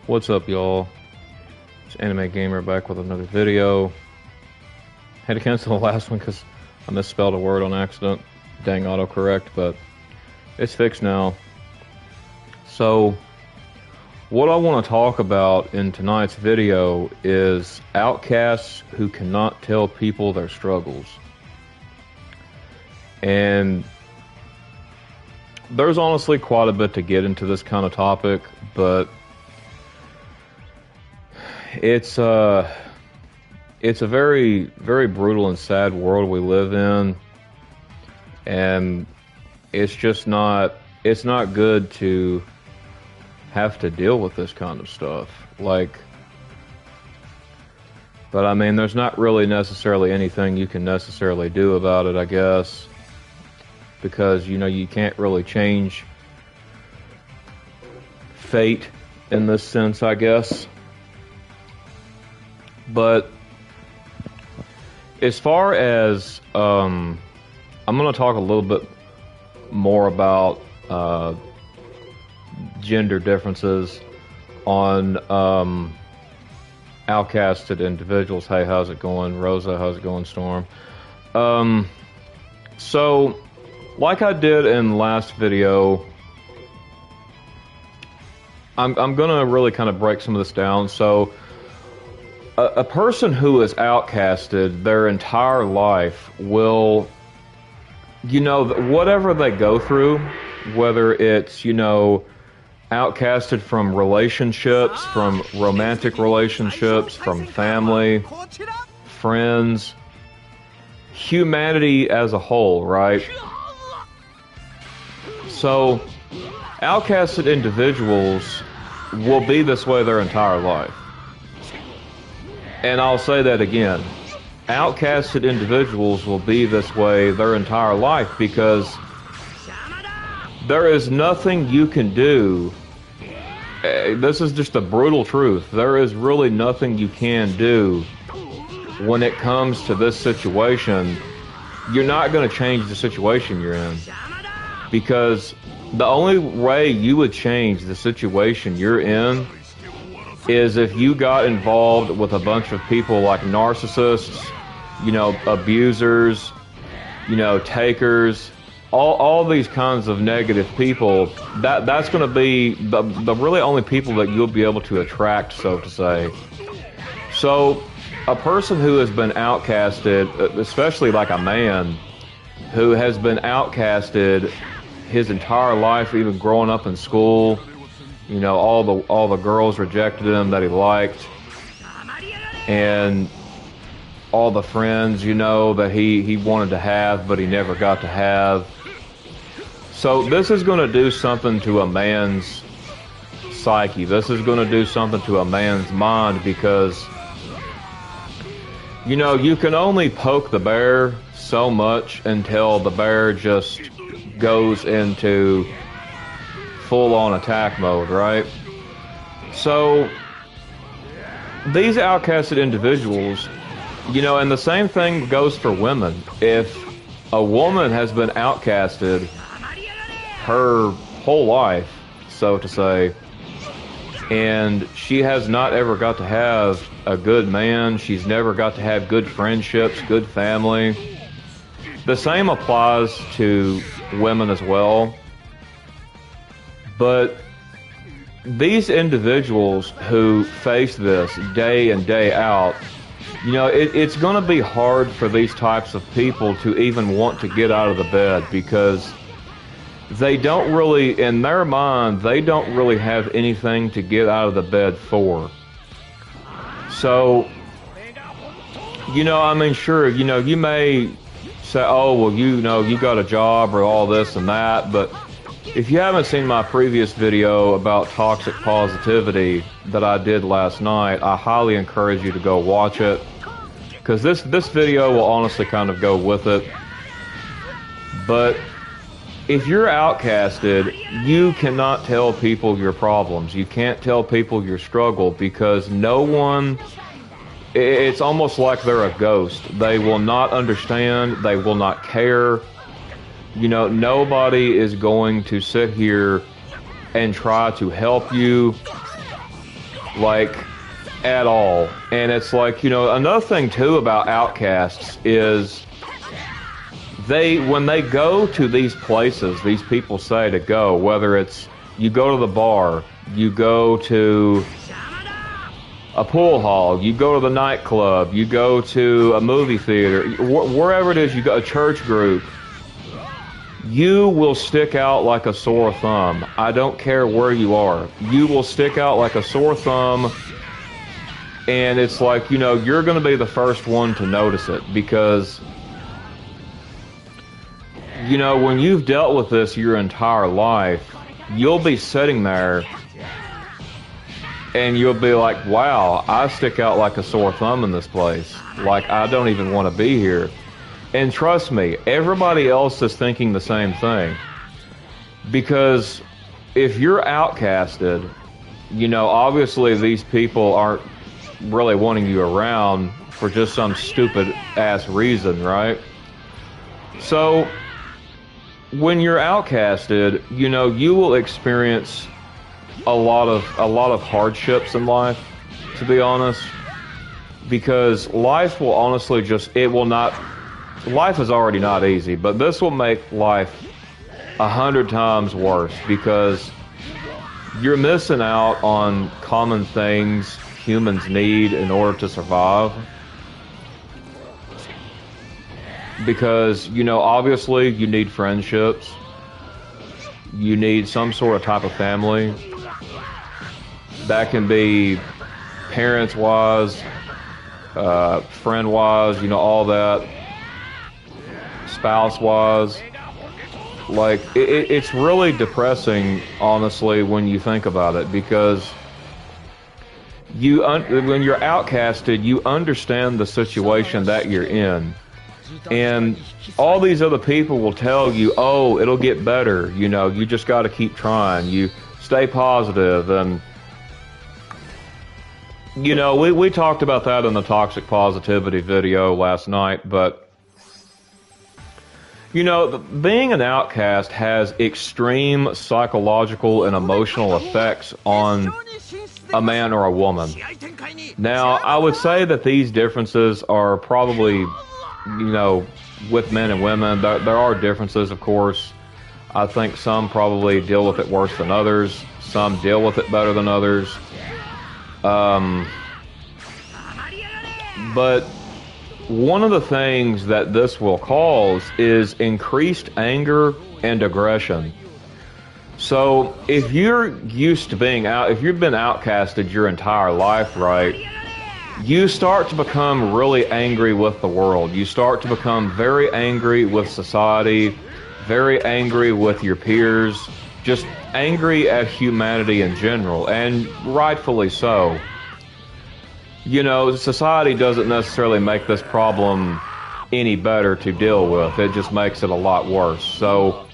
What's up, y'all? It's Anime Gamer back with another video. Had to cancel the last one because I misspelled a word on accident. Dang autocorrect, but it's fixed now. So, what I want to talk about in tonight's video is outcasts who cannot tell people their struggles. And there's honestly quite a bit to get into this kind of topic, but it's a very, very brutal and sad world we live in, and it's not good to have to deal with this kind of stuff. But I mean, there's not really necessarily anything you can necessarily do about it, I guess, because you can't really change fate in this sense, I guess. But as far as I'm going to talk a little bit more about gender differences on outcasted individuals. Hey, how's it going, Rosa? How's it going, Storm? So, like I did in the last video, I'm going to really kind of break some of this down. So, a person who is outcasted their entire life will, whatever they go through, whether it's, outcasted from relationships, from romantic relationships, from family, friends, humanity as a whole, right? So, outcasted individuals will be this way their entire life. And I'll say that again. Outcasted individuals will be this way their entire life because there is nothing you can do. This is just a brutal truth. There is really nothing you can do when it comes to this situation. You're not going to change the situation you're in, because the only way you would change the situation you're in is if you got involved with a bunch of people like narcissists, abusers, takers, all these kinds of negative people. That's going to be the really only people that you'll be able to attract, so to say. So, a person who has been outcasted, especially like a man who has been outcasted his entire life, even growing up in school, all the girls rejected him that he liked, and all the friends, that he wanted to have, but he never got to have. So this is going to do something to a man's psyche. This is going to do something to a man's mind, because, you can only poke the bear so much until the bear just goes into full-on attack mode, right? So these outcasted individuals, and the same thing goes for women. If a woman has been outcasted her whole life, so to say, and she has not ever got to have a good man, she's never got to have good friendships, good family, the same applies to women as well. But these individuals who face this day in, day out, it's going to be hard for these types of people to even want to get out of the bed, because they don't really, in their mind, they don't really have anything to get out of the bed for. So, sure, you may say, oh, well, you got a job or all this and that, but if you haven't seen my previous video about toxic positivity that I did last night, I highly encourage you to go watch it, because this video will honestly kind of go with it. But if you're outcasted, you cannot tell people your problems. You can't tell people your struggle, because no one, it's almost like they're a ghost. They will not understand. They will not care. Nobody is going to sit here and try to help you. like, at all. And it's like, you know, another thing too about Outcasts is when they go to these places, these people say to go, whether it's you go to the bar, you go to a pool hall, you go to the nightclub, you go to a movie theater, wherever it is you go, a church group, you will stick out like a sore thumb. I don't care where you are. You will stick out like a sore thumb, and it's like, you know, you're going to be the first one to notice it because, you know, when you've dealt with this your entire life, you'll be sitting there and you'll be like, wow, I stick out like a sore thumb in this place. Like, I don't even want to be here. And trust me, everybody else is thinking the same thing. Because if you're outcasted, you know, obviously these people aren't really wanting you around for just some stupid ass reason, right? So when you're outcasted, you know, you will experience a lot of hardships in life, to be honest, because life will honestly life is already not easy, but this will make life 100 times worse because you're missing out on common things humans need in order to survive. Because, you know, obviously you need friendships, you need some sort of type of family. That can be parents-wise, friend-wise, you know, all that, spouse-wise. Like, it's really depressing, honestly, when you think about it, because when you're outcasted, you understand the situation that you're in. And all these other people will tell you, oh, it'll get better, you know, you just got to keep trying, you stay positive, and you know, we talked about that in the toxic positivity video last night, but you know, being an outcast has extreme psychological and emotional effects on a man or a woman. Now, I would say that these differences are probably, you know, with men and women, there are differences, of course. I think some probably deal with it worse than others. Some deal with it better than others. But one of the things that this will cause is increased anger and aggression. So if you're used to being if you've been outcasted your entire life, right, you start to become really angry with the world. You start to become very angry with society, very angry with your peers, just angry at humanity in general, and rightfully so. You know, society doesn't necessarily make this problem any better to deal with. It just makes it a lot worse. So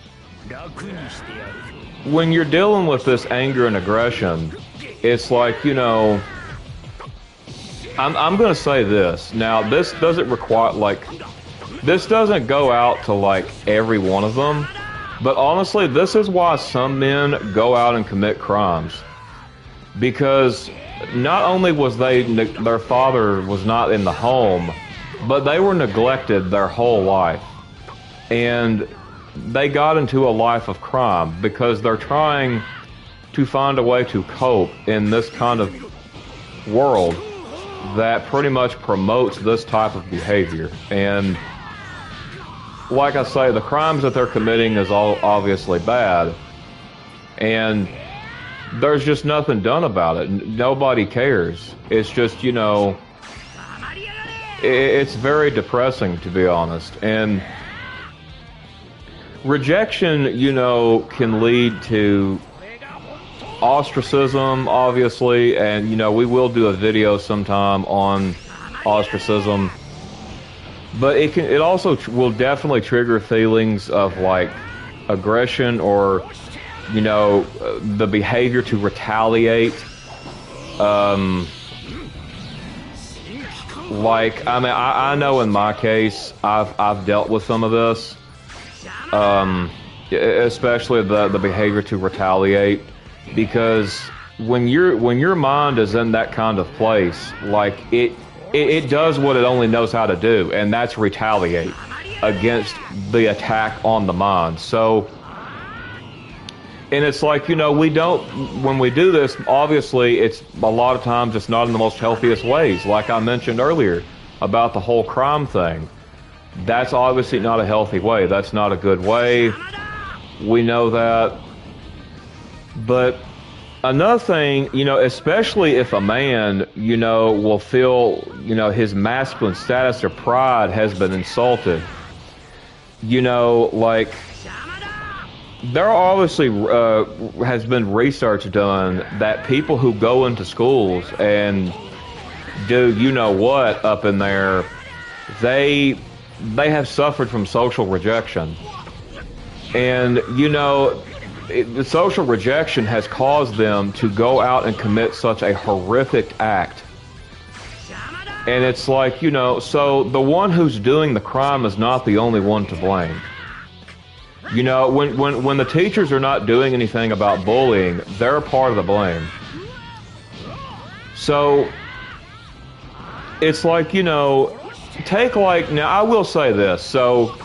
when you're dealing with this anger and aggression, it's like, you know, I'm going to say this. Now, this doesn't require, like, this doesn't go out to, like, every one of them. But honestly, this is why some men go out and commit crimes. Because not only was their father was not in the home, but they were neglected their whole life. And they got into a life of crime because they're trying to find a way to cope in this kind of world that pretty much promotes this type of behavior. And like I say, the crimes that they're committing is all obviously bad. And there's just nothing done about it. Nobody cares. It's just, you know, it's very depressing, to be honest. And rejection, you know, can lead to ostracism, obviously. And, you know, we will do a video sometime on ostracism. But it also will definitely trigger feelings of, like, aggression or, you know, the behavior to retaliate. Like, I mean, I know in my case, I've dealt with some of this, especially the behavior to retaliate, because when your mind is in that kind of place, like it does what it only knows how to do, and that's retaliate against the attack on the mind. So, and it's like, you know, when we do this, obviously it's a lot of times it's not in the most healthiest ways. Like I mentioned earlier about the whole crime thing. That's obviously not a healthy way. That's not a good way. We know that. But another thing, you know, especially if a man, you know, will feel, you know, his masculine status or pride has been insulted, you know, like, there obviously has been research done that people who go into schools and do you know what up in there, they have suffered from social rejection. And, you know, the social rejection has caused them to go out and commit such a horrific act. And it's like, you know, so the one who's doing the crime is not the only one to blame. You know, when the teachers are not doing anything about bullying, they're part of the blame. So, it's like, you know, take like, now I will say this, so,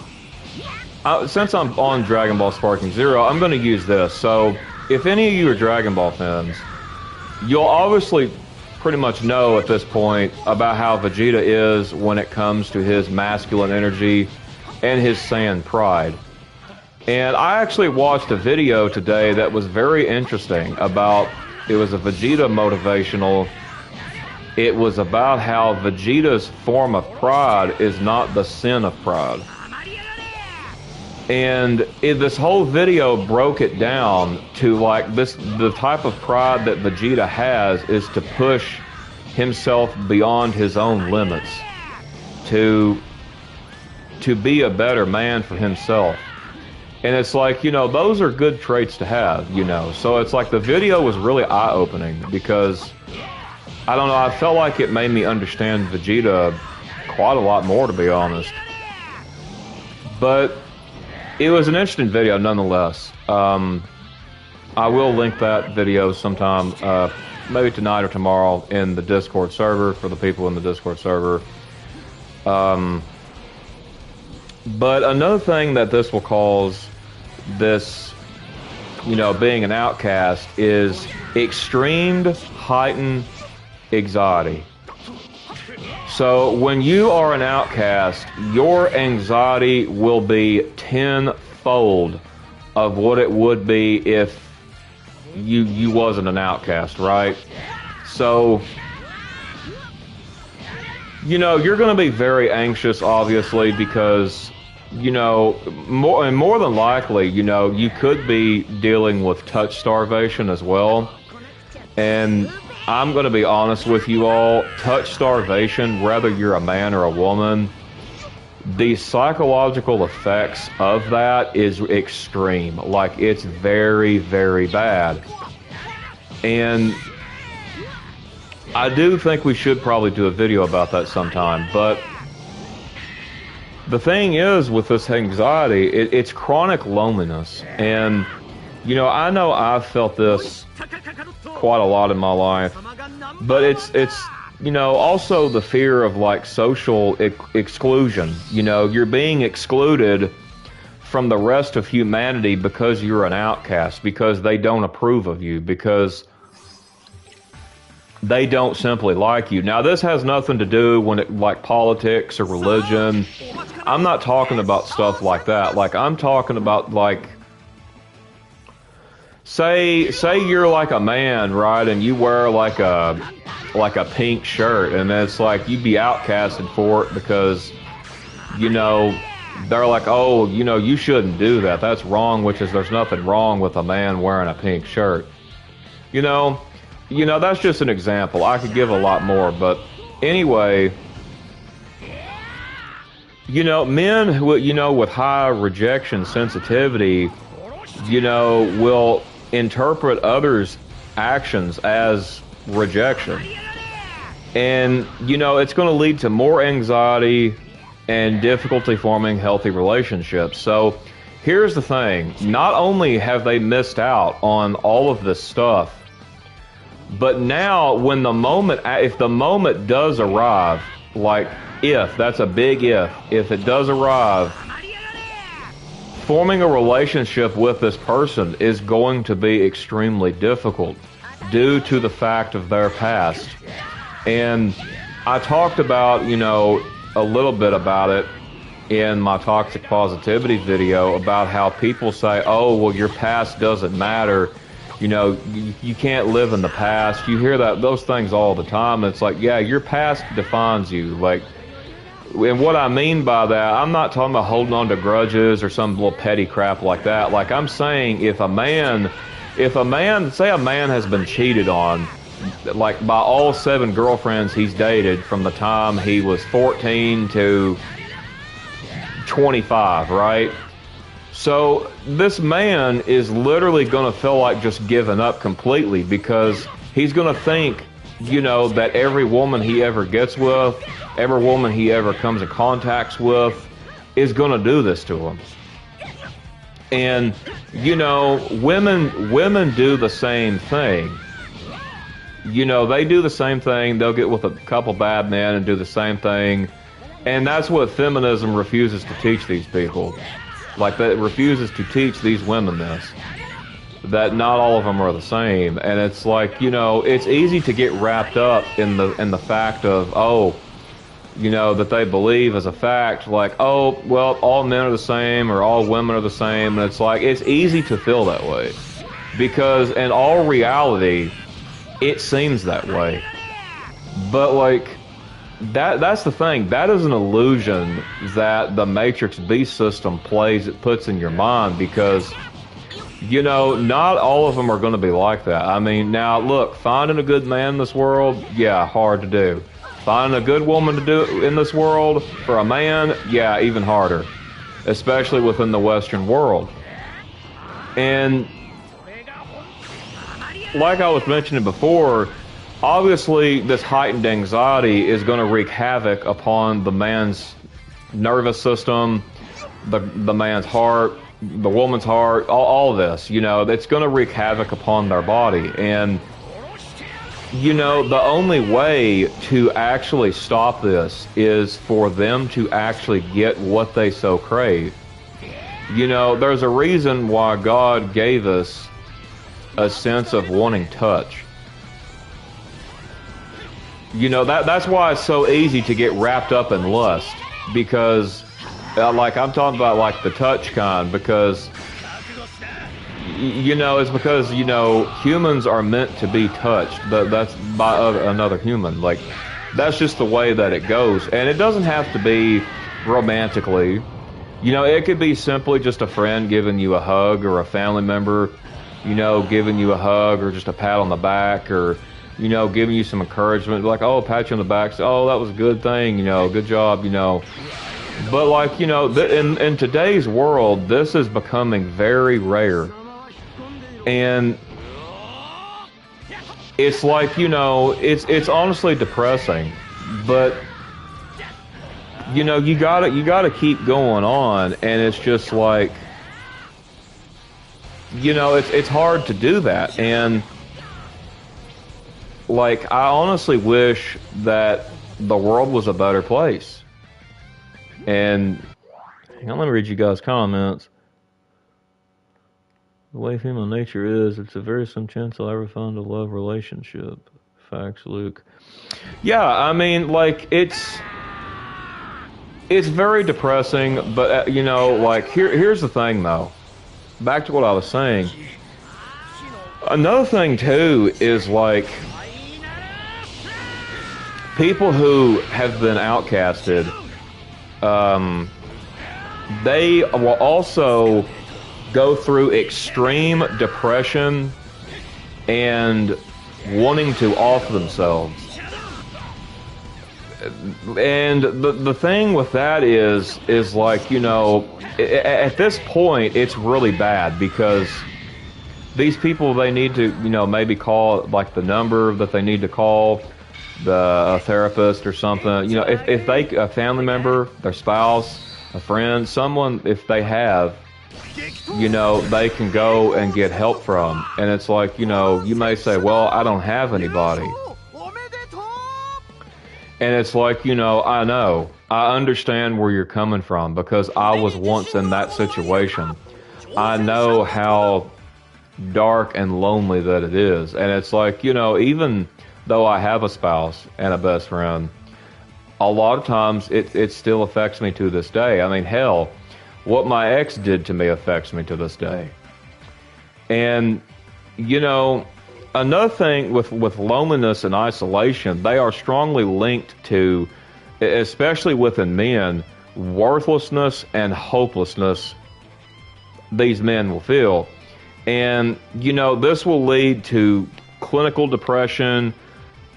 since I'm on Dragon Ball Sparking Zero, I'm going to use this. So, if any of you are Dragon Ball fans, you'll obviously pretty much know at this point about how Vegeta is when it comes to his masculine energy and his Saiyan pride. And I actually watched a video today that was very interesting about, it was a Vegeta motivational. It was about how Vegeta's form of pride is not the sin of pride. And this whole video broke it down to like this, the type of pride that Vegeta has is to push himself beyond his own limits, to be a better man for himself. And it's like, you know, those are good traits to have, you know. So it's like the video was really eye-opening because, I don't know, I felt like it made me understand Vegeta quite a lot more, to be honest. But it was an interesting video nonetheless. I will link that video sometime, maybe tonight or tomorrow, in the Discord server for the people in the Discord server. But another thing that this will cause, this, you know, being an outcast, is extreme heightened anxiety. So when you are an outcast, your anxiety will be tenfold of what it would be if you wasn't an outcast, right? So, you know, you're going to be very anxious, obviously, because, you know, more than likely, you know, you could be dealing with touch starvation as well. And I'm going to be honest with you all, touch starvation, whether you're a man or a woman, the psychological effects of that is extreme. Like, it's very, very bad. And I do think we should probably do a video about that sometime, but the thing is with this anxiety, it's chronic loneliness. And, you know I've felt this quite a lot in my life, but it's you know, also the fear of like social exclusion. You know, you're being excluded from the rest of humanity because you're an outcast, because they don't approve of you, because they don't simply like you. Now, this has nothing to do when it like politics or religion. I'm not talking about stuff like that. Like, I'm talking about like, say you're like a man, right, and you wear like a pink shirt, and it's like you'd be outcasted for it because, you know, they're like, oh, you know, you shouldn't do that. That's wrong, which is there's nothing wrong with a man wearing a pink shirt. You know, that's just an example. I could give a lot more, but anyway, you know, men who, you know, with high rejection sensitivity, you know, will interpret others' actions as rejection. And, you know, it's going to lead to more anxiety and difficulty forming healthy relationships. So here's the thing. Not only have they missed out on all of this stuff, But now, when the moment, if the moment does arrive, like if, that's a big if it does arrive, forming a relationship with this person is going to be extremely difficult due to the fact of their past. And I talked about, you know, a little bit about it in my toxic positivity video about how people say, oh, well, your past doesn't matter. You know, you can't live in the past. You hear those things all the time. It's like, yeah, your past defines you. Like, and what I mean by that, I'm not talking about holding on to grudges or some little petty crap like that. Like, I'm saying if a man, say a man has been cheated on, like by all 7 girlfriends he's dated from the time he was 14 to 25, right? So this man is literally going to feel like just giving up completely because he's going to think, you know, that every woman he ever gets with, every woman he ever comes in contact with is going to do this to him. And, you know, women do the same thing. You know, they do the same thing. They'll get with a couple bad men and do the same thing. And that's what feminism refuses to teach these people. Like, that it refuses to teach these women this. That not all of them are the same. And it's like, you know, it's easy to get wrapped up in the fact of, oh, you know, that they believe as a fact, like, oh, well, all men are the same or all women are the same. And it's like, it's easy to feel that way. Because in all reality, it seems that way. But, like, that's the thing. That is an illusion that the Matrix Beast system puts in your mind because, you know, not all of them are going to be like that. I mean, now, look, finding a good man in this world, yeah, hard to do. Finding a good woman to do in this world for a man, yeah, even harder. Especially within the Western world. And like I was mentioning before, obviously this heightened anxiety is going to wreak havoc upon the man's nervous system, the man's heart, the woman's heart, all this, you know, it's going to wreak havoc upon their body. And, you know, the only way to actually stop this is for them to actually get what they so crave. You know, there's a reason why God gave us a sense of wanting touch. You know, that's why it's so easy to get wrapped up in lust. Because, like, I'm talking about, like, the touch kind, because, you know, it's because, you know, humans are meant to be touched. That's by another human. Like, that's just the way that it goes. And it doesn't have to be romantically. You know, it could be simply just a friend giving you a hug, or a family member, you know, giving you a hug, or just a pat on the back, or, you know, giving you some encouragement, like, oh, pat you on the back, say, oh, that was a good thing, you know, good job, you know. But, like, you know, in today's world, this is becoming very rare. And it's like, you know, it's honestly depressing, but, you know, you gotta keep going on, and it's just like, you know, it's hard to do that. And, like, I honestly wish that the world was a better place. And, hang on, let me read you guys' comments. The way human nature is, it's a very slim chance I'll ever find a love relationship. Facts, Luke. Yeah, I mean, like, it's very depressing, but, you know, like, here's the thing, though. Back to what I was saying. Another thing, too, is, like, people who have been outcasted, they will also go through extreme depression and wanting to off themselves. And the thing with that is like, you know, at this point, it's really bad because these people, they need to, you know, maybe call, like, the number that they need to call, a therapist or something. You know, if they, a family member, their spouse, a friend, someone, if they have, you know, they can go and get help from. And it's like, you know, you may say, well, I don't have anybody. And it's like, you know, I understand where you're coming from because I was once in that situation. I know how dark and lonely that it is. And it's like, you know, even though I have a spouse and a best friend, a lot of times it still affects me to this day. I mean, hell, what my ex did to me affects me to this day. And, you know, another thing with loneliness and isolation, they are strongly linked to, especially within men, worthlessness and hopelessness these men will feel. And, you know, this will lead to clinical depression,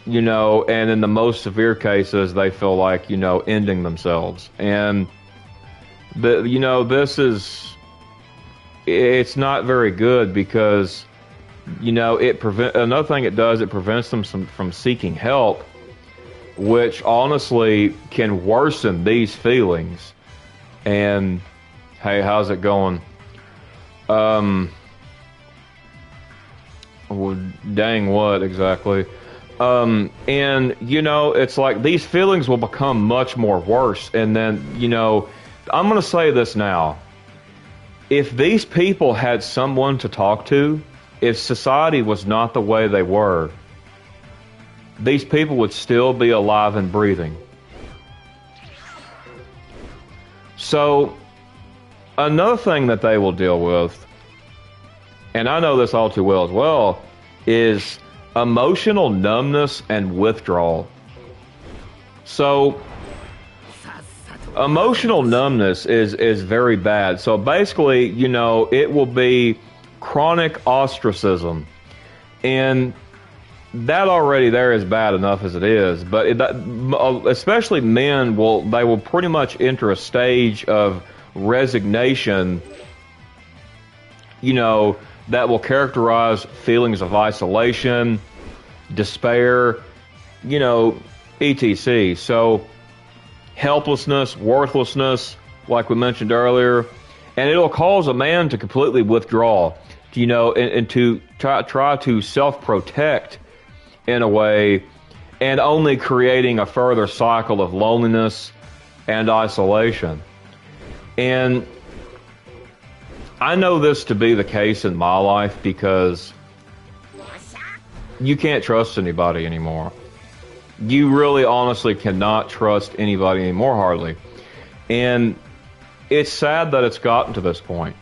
you know, and in the most severe cases, they feel like, you know, ending themselves. And, you know, it's not very good because, you know, another thing it does, it prevents them from seeking help, which honestly can worsen these feelings. And, hey, how's it going? Well, dang what exactly? And, you know, it's like these feelings will become much more worse. And then, you know, I'm going to say this now. If these people had someone to talk to, if society was not the way they were, these people would still be alive and breathing. So, another thing that they will deal with, and I know this all too well as well, is emotional numbness and withdrawal. So, emotional numbness is very bad. So basically, you know, it will be chronic ostracism. And that already there is bad enough as it is. But especially men, they will pretty much enter a stage of resignation, you know, that will characterize feelings of isolation, despair, you know, etc. So, helplessness, worthlessness, like we mentioned earlier, and it'll cause a man to completely withdraw, you know, and to try to self-protect in a way, and only creating a further cycle of loneliness and isolation. And I know this to be the case in my life because you can't trust anybody anymore. You really honestly cannot trust anybody anymore, hardly. And it's sad that it's gotten to this point.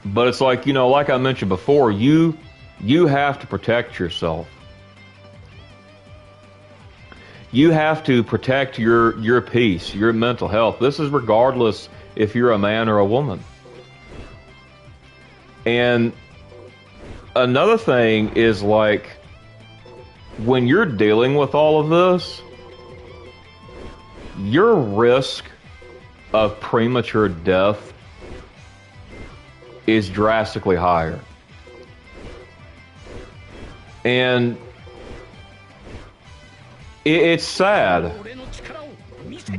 But it's like, you know, like I mentioned before, you have to protect yourself. You have to protect your peace, your mental health. This is regardless if you're a man or a woman. And another thing is, like, when you're dealing with all of this, your risk of premature death is drastically higher. And it's sad,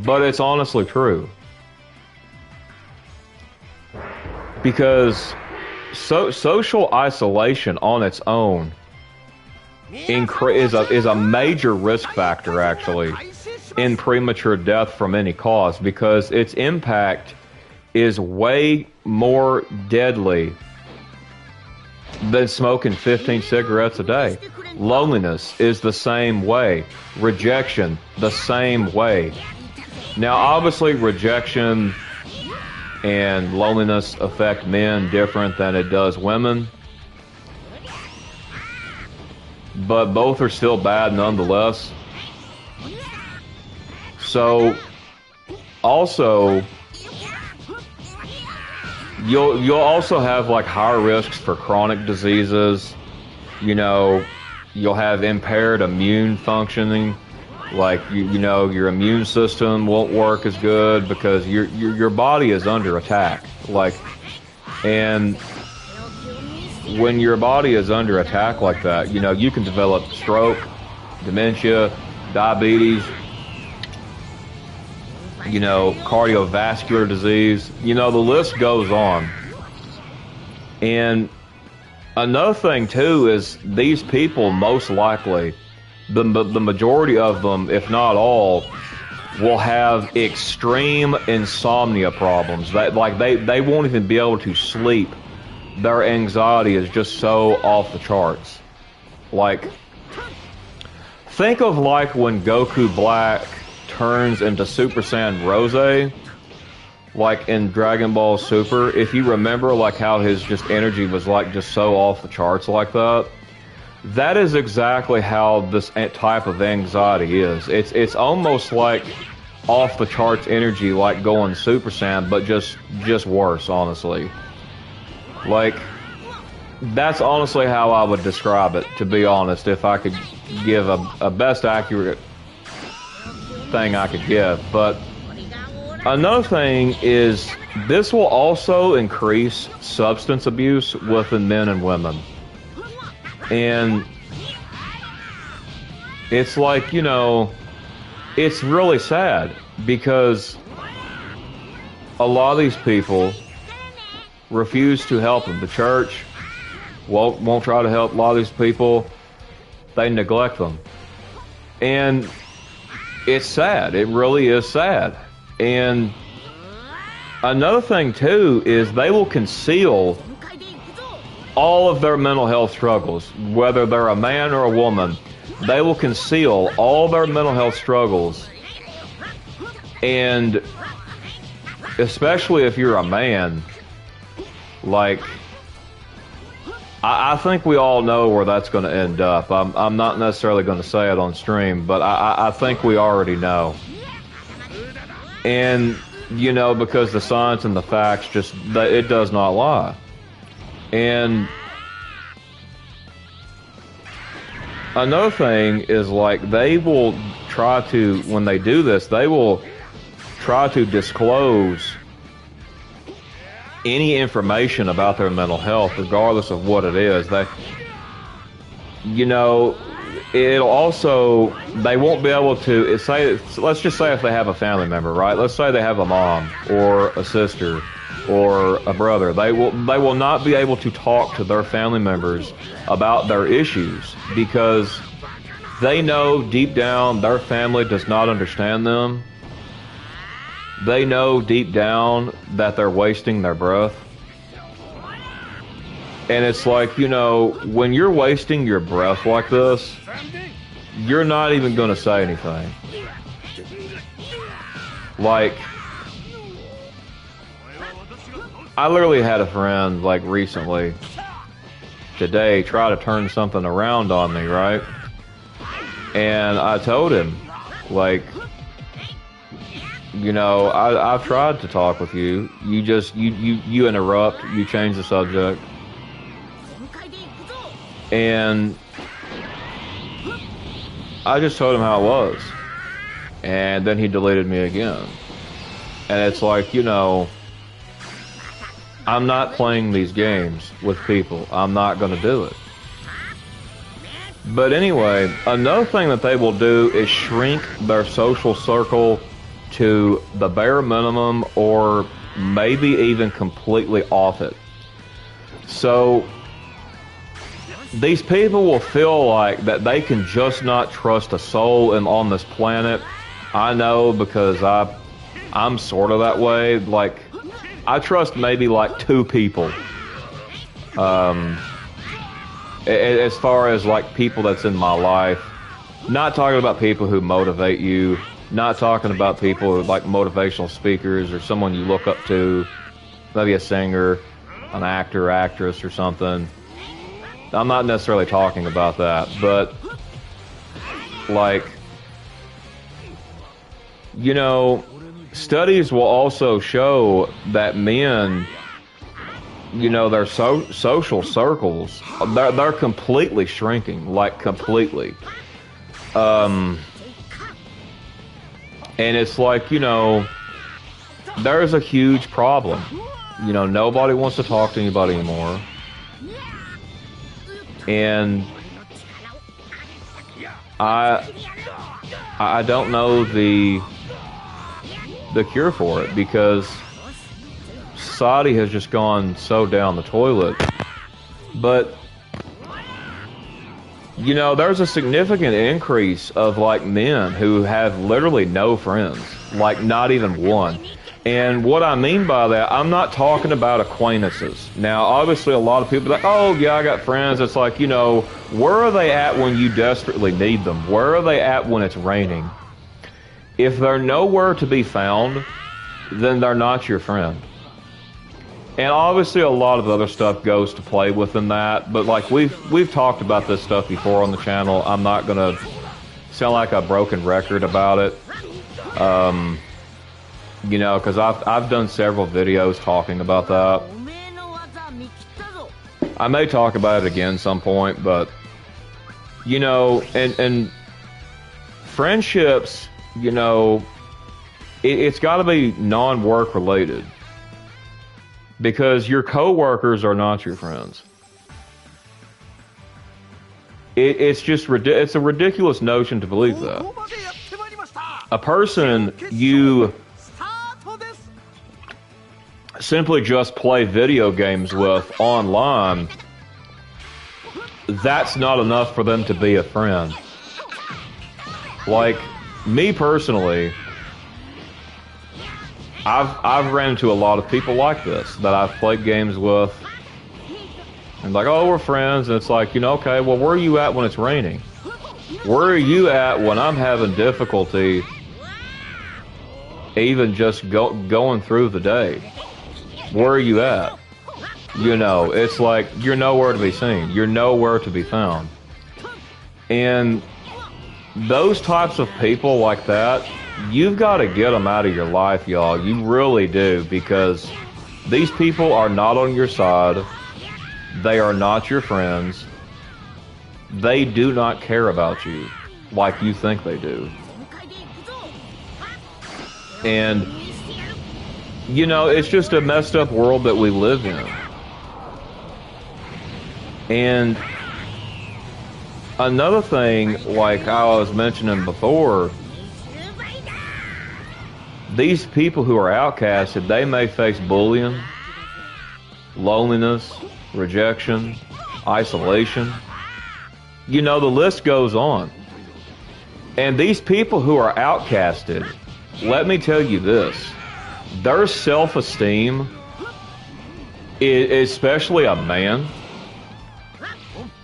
but it's honestly true. Because social isolation on its own is a major risk factor, actually, in premature death from any cause, because its impact is way more deadly than smoking 15 cigarettes a day. Loneliness is the same way. Rejection, the same way. Now, obviously, rejection and loneliness affect men different than it does women, but both are still bad nonetheless. So, also, you'll also have like higher risks for chronic diseases. You know, you'll have impaired immune functioning. Like, you know, your immune system won't work as good because your body is under attack. Like, and when your body is under attack like that, you know, you can develop stroke, dementia, diabetes. you know, cardiovascular disease. You know, the list goes on. And another thing, too, is these people, most likely, the majority of them, if not all, will have extreme insomnia problems. They won't even be able to sleep. Their anxiety is just so off the charts. Like, think of like when Goku Black turns into Super Saiyan Rose, like in Dragon Ball Super. If you remember, like how his just energy was like just so off the charts like that. That is exactly how this type of anxiety is. It's almost like off the charts energy, like going Super Saiyan, but just worse, honestly. Like, that's honestly how I would describe it, to be honest, if I could give a best accurate thing I could give. But another thing is, this will also increase substance abuse within men and women. And it's like, you know, it's really sad because a lot of these people refuse to help them. The church won't try to help a lot of these people. They neglect them. And it's sad. It really is sad. And another thing, too, is they will conceal all of their mental health struggles, whether they're a man or a woman. They will conceal all their mental health struggles. And especially if you're a man, like, I think we all know where that's going to end up. I'm not necessarily going to say it on stream, but I think we already know. And, you know, because the science and the facts just, it does not lie. And another thing is, like, they will try to, when they do this, they will try to disclose any information about their mental health, regardless of what it is. They, you know, it'll also, they won't be able to say, let's just say if they have a family member, right? Let's say they have a mom or a sister or a brother. They will not be able to talk to their family members about their issues because they know deep down their family does not understand them. They know deep down that they're wasting their breath. And it's like, you know, when you're wasting your breath like this, you're not even going to say anything. Like, I literally had a friend, like, recently, today, try to turn something around on me, right? And I told him, like, you know, I've tried to talk with you. You just, you interrupt, you change the subject. And I just told him how it was. And then he deleted me again. And it's like, you know, I'm not playing these games with people. I'm not going to do it. But anyway, another thing that they will do is shrink their social circle to the bare minimum or maybe even completely off it. So these people will feel like that they can just not trust a soul on this planet. I know because I'm sort of that way. Like, I trust maybe like 2 people. As far as like people that's in my life, not talking about people who motivate you, not talking about people who like motivational speakers or someone you look up to, maybe a singer, an actor, actress or something. I'm not necessarily talking about that, but like, you know, studies will also show that men, you know, their social circles, they're completely shrinking, like completely. And it's like, you know, there's a huge problem. You know, nobody wants to talk to anybody anymore. And I don't know the the cure for it, because society has just gone so down the toilet. But you know, there's a significant increase of like men who have literally no friends, like not even one. And what I mean by that, I'm not talking about acquaintances. Now, obviously, a lot of people are like, oh, yeah, I got friends. It's like, you know, where are they at when you desperately need them? Where are they at when it's raining? If they're nowhere to be found, then they're not your friend. And obviously a lot of other stuff goes to play within that, but like we've talked about this stuff before on the channel. I'm not gonna sound like a broken record about it. You know, because I've done several videos talking about that. I may talk about it again some point, but you know, and friendships, you know, it's got to be non-work related. Because your coworkers are not your friends. It's just it's a ridiculous notion to believe that. A person you simply just play video games with online, that's not enough for them to be a friend. Like me personally, I've ran into a lot of people like this that I've played games with, and like, oh, we're friends, and it's like, you know, okay, well, where are you at when it's raining? Where are you at when I'm having difficulty even just going through the day? Where are you at? You know, it's like you're nowhere to be seen. You're nowhere to be found. And those types of people like that, you've got to get them out of your life, y'all. You really do, because these people are not on your side. They are not your friends. They do not care about you like you think they do. And, you know, it's just a messed up world that we live in. And another thing, like I was mentioning before, these people who are outcasted, they may face bullying, loneliness, rejection, isolation. You know, the list goes on. And these people who are outcasted, let me tell you this, their self-esteem, especially a man,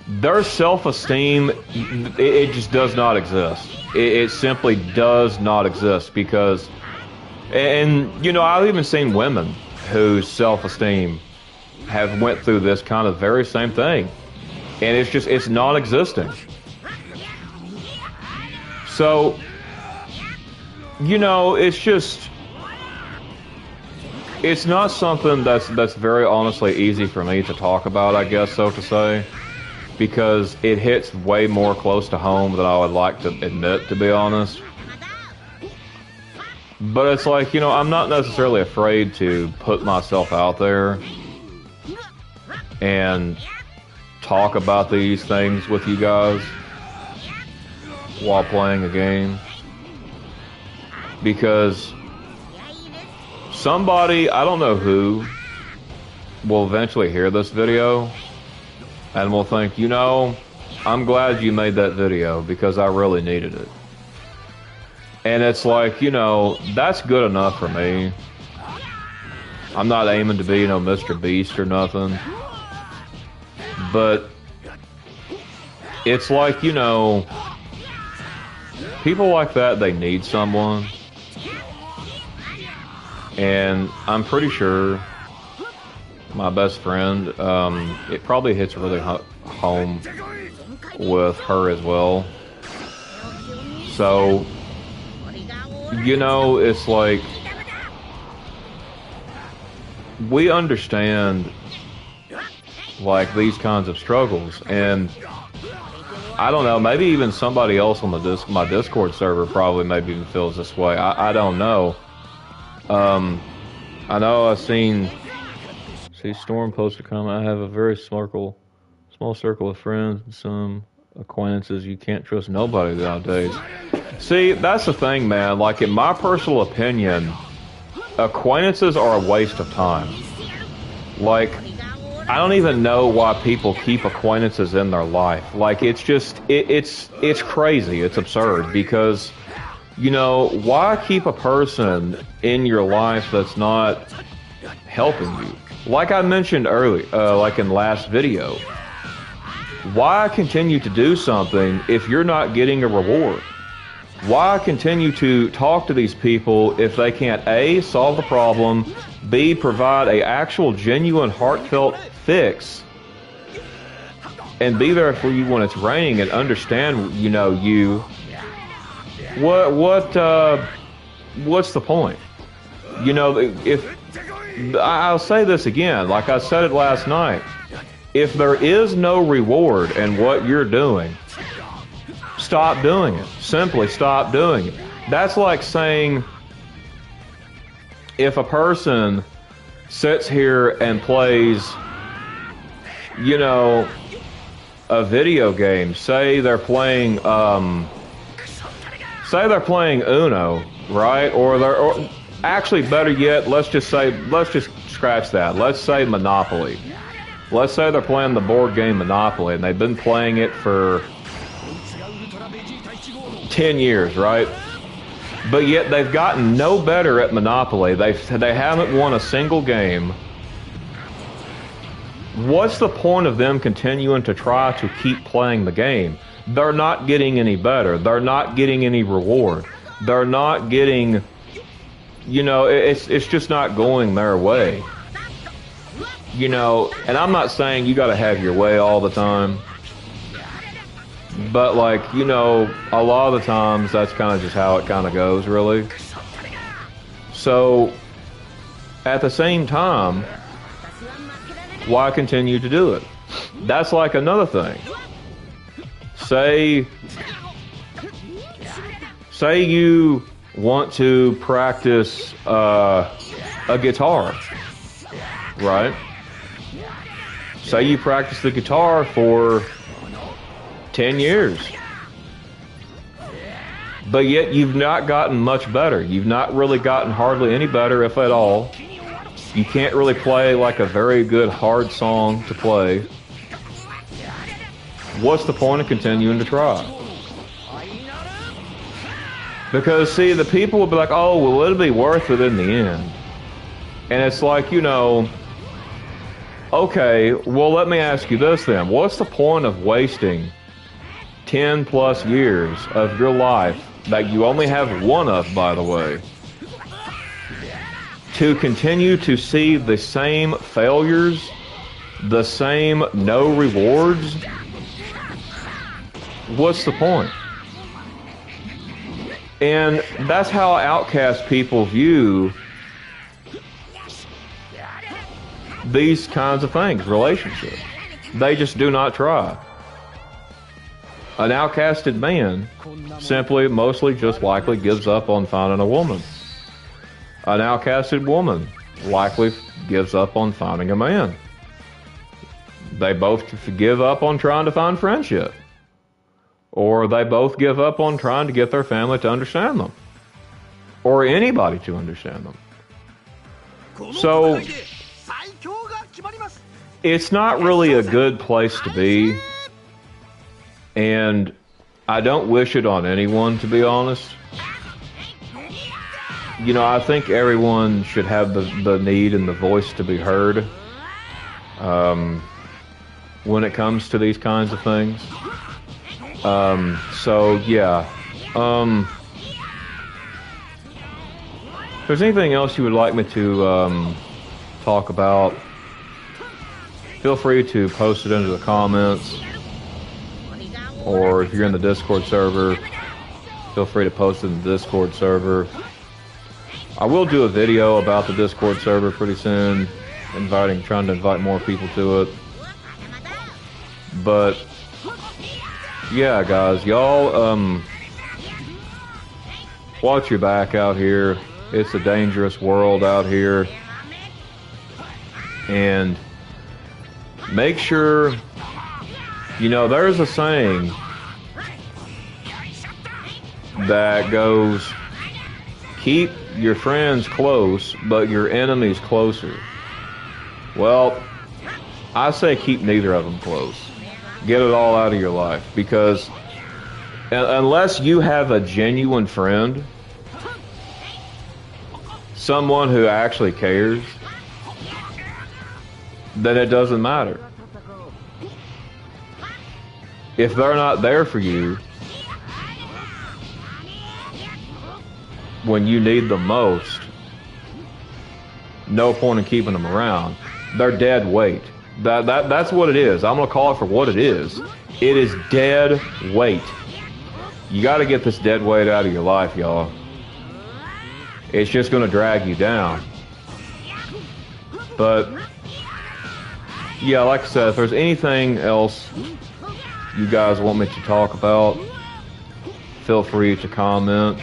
their self-esteem, it just does not exist. It simply does not exist, because, and you know, I've even seen women whose self-esteem have went through this kind of very same thing, and it's non-existent. So, you know, it's not something that's very honestly easy for me to talk about, I guess, so to say, because it hits way more close to home than I would like to admit, to be honest. But it's like, you know, I'm not necessarily afraid to put myself out there and talk about these things with you guys while playing a game, because somebody, I don't know who, will eventually hear this video and will think, you know, I'm glad you made that video because I really needed it. And it's like, you know, that's good enough for me. I'm not aiming to be, you know, Mr. Beast or nothing. But it's like, you know, people like that, they need someone. And I'm pretty sure my best friend, it probably hits really home with her as well. So, you know, it's like, we understand like these kinds of struggles, and I don't know, maybe even somebody else on the my Discord server probably maybe even feels this way. I don't know. I know I've see Storm post a comment. I have a very small circle of friends and some acquaintances. You can't trust nobody nowadays. See, that's the thing, man. Like, in my personal opinion, acquaintances are a waste of time. Like, I don't even know why people keep acquaintances in their life. Like, it's just, it's crazy. It's absurd because, you know, why keep a person in your life that's not helping you? Like I mentioned earlier, like in last video, why continue to do something if you're not getting a reward? Why continue to talk to these people if they can't A, solve the problem, B, provide a actual genuine heartfelt fix, and be there for you when it's raining and understand, you know, what's the point? You know, if I'll say this again, like I said it last night, if there is no reward in what you're doing, stop doing it. Simply stop doing it. That's like saying if a person sits here and plays, you know, a video game, say they're playing Uno, right? Or actually better yet, let's just scratch that. Let's say Monopoly. Let's say they're playing the board game Monopoly and they've been playing it for 10 years, right? But yet they've gotten no better at Monopoly. They haven't won a single game. What's the point of them continuing to try to keep playing the game? They're not getting any better. They're not getting any reward. They're not getting, you know, it's just not going their way. You know, and I'm not saying you gotta have your way all the time. But, like, you know, a lot of the times that's kind of just how it kind of goes, really. So, at the same time, why continue to do it? That's like another thing. Say you want to practice a guitar, right? Say you practice the guitar for 10 years. But yet you've not gotten much better. You've not really gotten hardly any better, if at all. You can't really play like a very good hard song to play. What's the point of continuing to try? Because, see, the people will be like, oh, well, it'll be worth it in the end. And it's like, you know, okay, well, let me ask you this then. What's the point of wasting 10 plus years of your life, that you only have one of, by the way, to continue to see the same failures, the same no rewards? What's the point? And that's how Outcast people view these kinds of things, relationships. They just do not try. An outcasted man simply, mostly just likely gives up on finding a woman. An outcasted woman likely gives up on finding a man. They both give up on trying to find friendship. Or they both give up on trying to get their family to understand them. Or anybody to understand them. So, it's not really a good place to be. And I don't wish it on anyone, to be honest. You know, I think everyone should have the need and the voice to be heard when it comes to these kinds of things. So, yeah. If there's anything else you would like me to talk about, feel free to post it into the comments. Or if you're in the Discord server, feel free to post it in the Discord server. I will do a video about the Discord server pretty soon, trying to invite more people to it. But yeah, guys, y'all watch your back out here. It's a dangerous world out here. And make sure, you know, there's a saying that goes, keep your friends close, but your enemies closer. Well, I say keep neither of them close. Get it all out of your life, because unless you have a genuine friend, someone who actually cares, then it doesn't matter. If they're not there for you when you need them most, no point in keeping them around. They're dead weight. That's what it is. I'm gonna call it for what it is. It is dead weight. You got to get this dead weight out of your life, y'all. It's just gonna drag you down. But yeah, like I said, if there's anything else you guys want me to talk about, feel free to comment.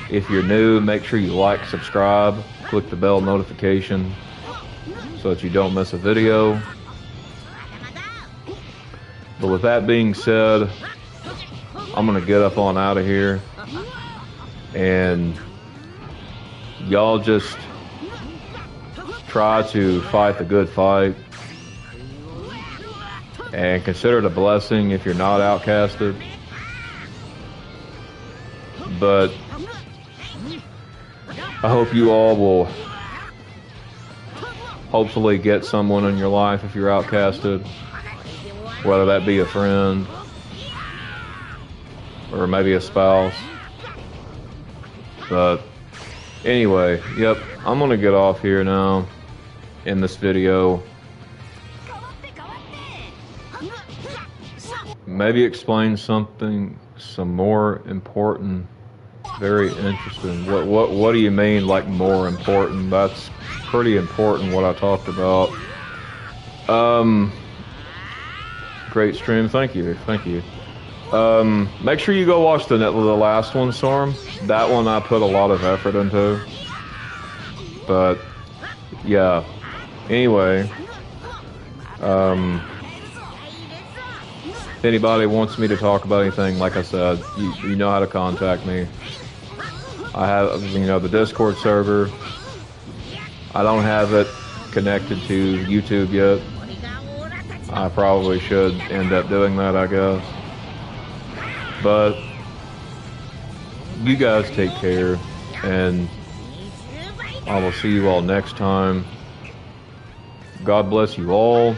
If you're new, make sure you like, subscribe, click the bell notification so that you don't miss a video. But with that being said, I'm gonna get up on out of here, and y'all just try to fight the good fight and consider it a blessing if you're not outcasted. But I hope you all will hopefully get someone in your life if you're outcasted, whether that be a friend or maybe a spouse. But anyway, yep, I'm gonna get off here now in this video. Maybe explain something some more important. Very interesting. What do you mean, like, more important? That's pretty important what I talked about. Great stream. Thank you. Make sure you go watch the last one, Storm. That one I put a lot of effort into. But yeah. Anyway, if anybody wants me to talk about anything, like I said, you know how to contact me. I have, the Discord server. I don't have it connected to YouTube yet. I probably should end up doing that, I guess. But you guys take care, and I will see you all next time. God bless you all,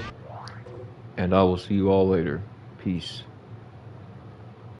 and I will see you all later. Peace.